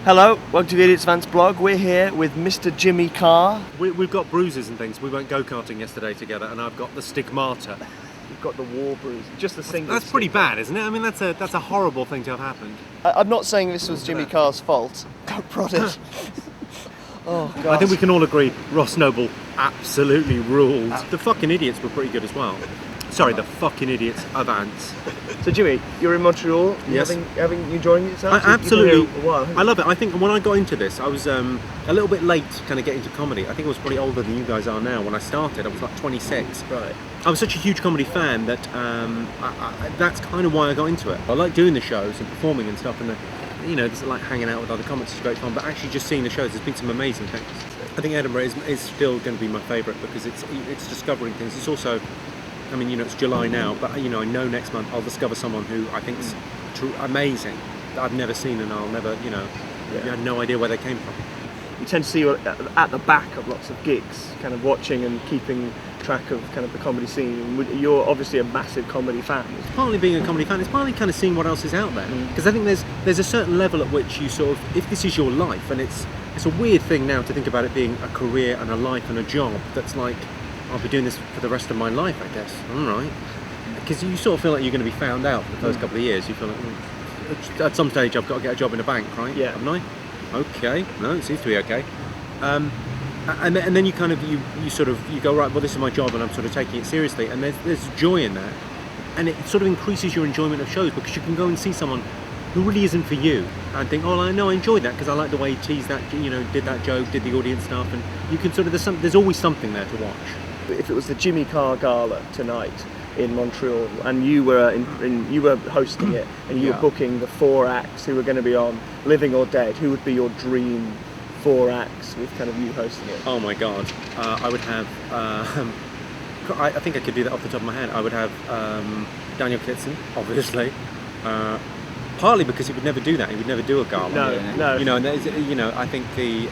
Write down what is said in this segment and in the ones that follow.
Hello, welcome to the Idiots Vance blog. We're here with Mr. Jimmy Carr. We've got bruises and things. We went go-karting yesterday together, and I've got the stigmata. You've got the war bruise, just the single. That's pretty bad, isn't it? I mean, that's a horrible thing to have happened. I'm not saying this was Jimmy Carr's fault. Don't prod it. Oh, God. I think we can all agree Ross Noble absolutely ruled. The fucking idiots were pretty good as well. Sorry, the fucking idiots of Ants. So Jimmy, you're in Montreal. Yes. Having you enjoying yourself? Absolutely. I I love it. I think when I got into this, I was a little bit late to kind of get into comedy. I think I was probably older than you guys are now. When I started, I was like 26. Right. I was such a huge comedy fan that that's kind of why I got into it. I like doing the shows and performing and stuff, and it's like hanging out with other comics is great fun. But actually, just seeing the shows, there's been some amazing things. I think Edinburgh is still going to be my favourite because it's discovering things. It's also, I mean, it's July now, but I know next month I'll discover someone who I think's amazing that I've never seen, and I'll never, I had no idea where they came from. You tend to see you at the back of lots of gigs, kind of watching and keeping track of kind of the comedy scene. You're obviously a massive comedy fan. It's partly being a comedy fan, it's partly kind of seeing what else is out there. Because I think there's a certain level at which you sort of, if this is your life, and it's a weird thing now to think about it being a career and a life and a job that's like, I'll be doing this for the rest of my life, I guess. All right. Because you sort of feel like you're going to be found out for the first couple of years. You feel like, at some stage I've got to get a job in a bank, right? Yeah. Haven't I? Okay. No, it seems to be okay. And then you kind of, you go, right, well, this is my job, and I'm sort of taking it seriously. And there's joy in that. And it sort of increases your enjoyment of shows because you can go and see someone who really isn't for you and think, oh, I know I enjoyed that because I like the way he teased that, did that joke, did the audience stuff. And you can sort of, there's always something there to watch. If it was the Jimmy Carr Gala tonight in Montreal, and you were you were hosting it, and you were booking the 4 acts who were going to be on, living or dead, who would be your dream 4 acts with kind of you hosting it? Oh my God, I would have. I think I could do that off the top of my head. I would have Daniel Kitson, obviously. Partly because he would never do that. He would never do a gala. No. And I think the.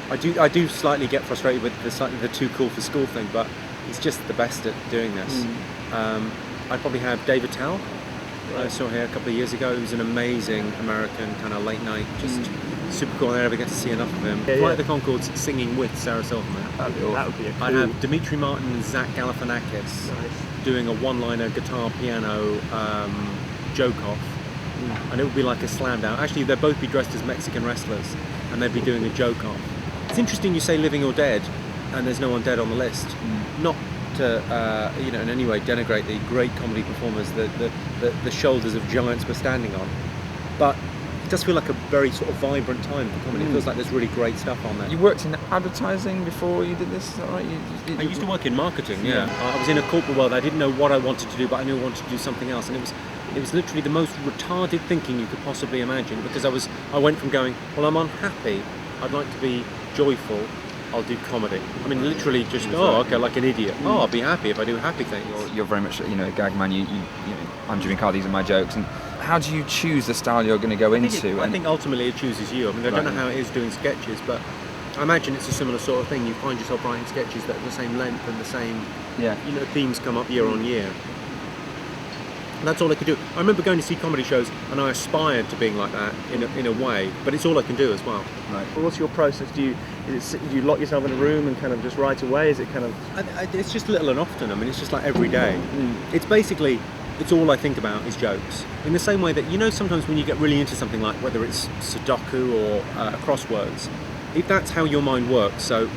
I do slightly get frustrated with the too cool for school thing, but he's just the best at doing this. I'd probably have David Tell. I saw here a couple of years ago. He was an amazing American kind of late night, just super cool. I never get to see enough of him. Flight of the Conchords singing with Sarah Silverman. That would be a cool. I'd have Dimitri Martin and Zach Galifianakis doing a one-liner guitar piano joke off. And it would be like a slam down. Actually, they'd both be dressed as Mexican wrestlers, and they'd be doing a joke off. It's interesting you say living or dead, and there's no one dead on the list. Not to, in any way denigrate the great comedy performers that the shoulders of giants were standing on, but it does feel like a very sort of vibrant time for comedy. It feels like there's really great stuff on there. You worked in advertising before you did this, is that right? I used to work in marketing, yeah. I was in a corporate world. I didn't know what I wanted to do, but I knew I wanted to do something else, and it was literally the most retarded thinking you could possibly imagine, because I went from going, well, I'm unhappy, I'd like to be joyful, I'll do comedy. I mean, literally just, okay, like an idiot. Oh, I'll be happy if I do happy things. You're very much, a gag man. I'm Jimmy Carr, these are my jokes. And how do you choose the style you're going to go into? I think ultimately it chooses you. I mean, I don't know how it is doing sketches, but I imagine it's a similar sort of thing. You find yourself writing sketches that are the same length and the same, themes come up year on year. That's all I could do. I remember going to see comedy shows, and I aspired to being like that in a way, but it's all I can do as well. Right. Well, what's your process? Do you lock yourself in a room and kind of just write away? Is it kind of? It's just little and often. I mean, it's just like every day. It's basically, it's all I think about is jokes. In the same way that sometimes when you get really into something, like whether it's Sudoku or crosswords, if that's how your mind works. So,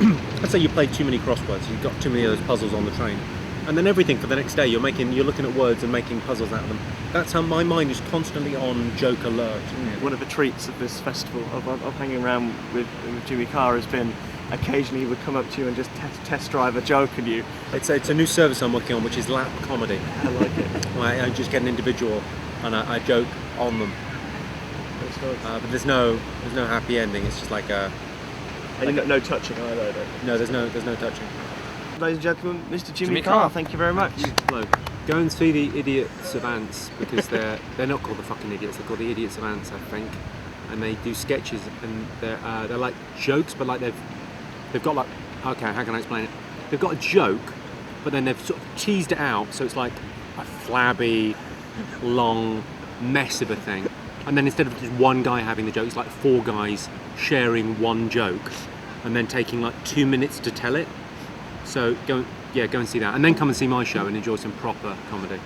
let's say you played too many crosswords, you've got too many of those puzzles on the train. And then everything for the next day, you're looking at words and making puzzles out of them. That's how my mind is constantly on joke alert. One of the treats of this festival of hanging around with Jimmy Carr has been occasionally he would come up to you and just test drive a joke at you. It's a new service I'm working on, which is lap comedy. I like it. I just get an individual and I joke on them. But there's no happy ending. It's just like a. And no touching either. Though. No, there's no touching. Ladies and gentlemen, Mr. Jimmy Carr, thank you very much. Hello. Go and see the Idiots of Ants, because they're not called the fucking idiots. They're called the Idiots of Ants, I think. And they do sketches, and they're like jokes, but like they've got like, okay, how can I explain it? They've got a joke, but then they've sort of teased it out, so it's like a flabby, long mess of a thing. And then instead of just one guy having the joke, it's like 4 guys sharing one joke and then taking like 2 minutes to tell it. So go and see that. And then come and see my show and enjoy some proper comedy.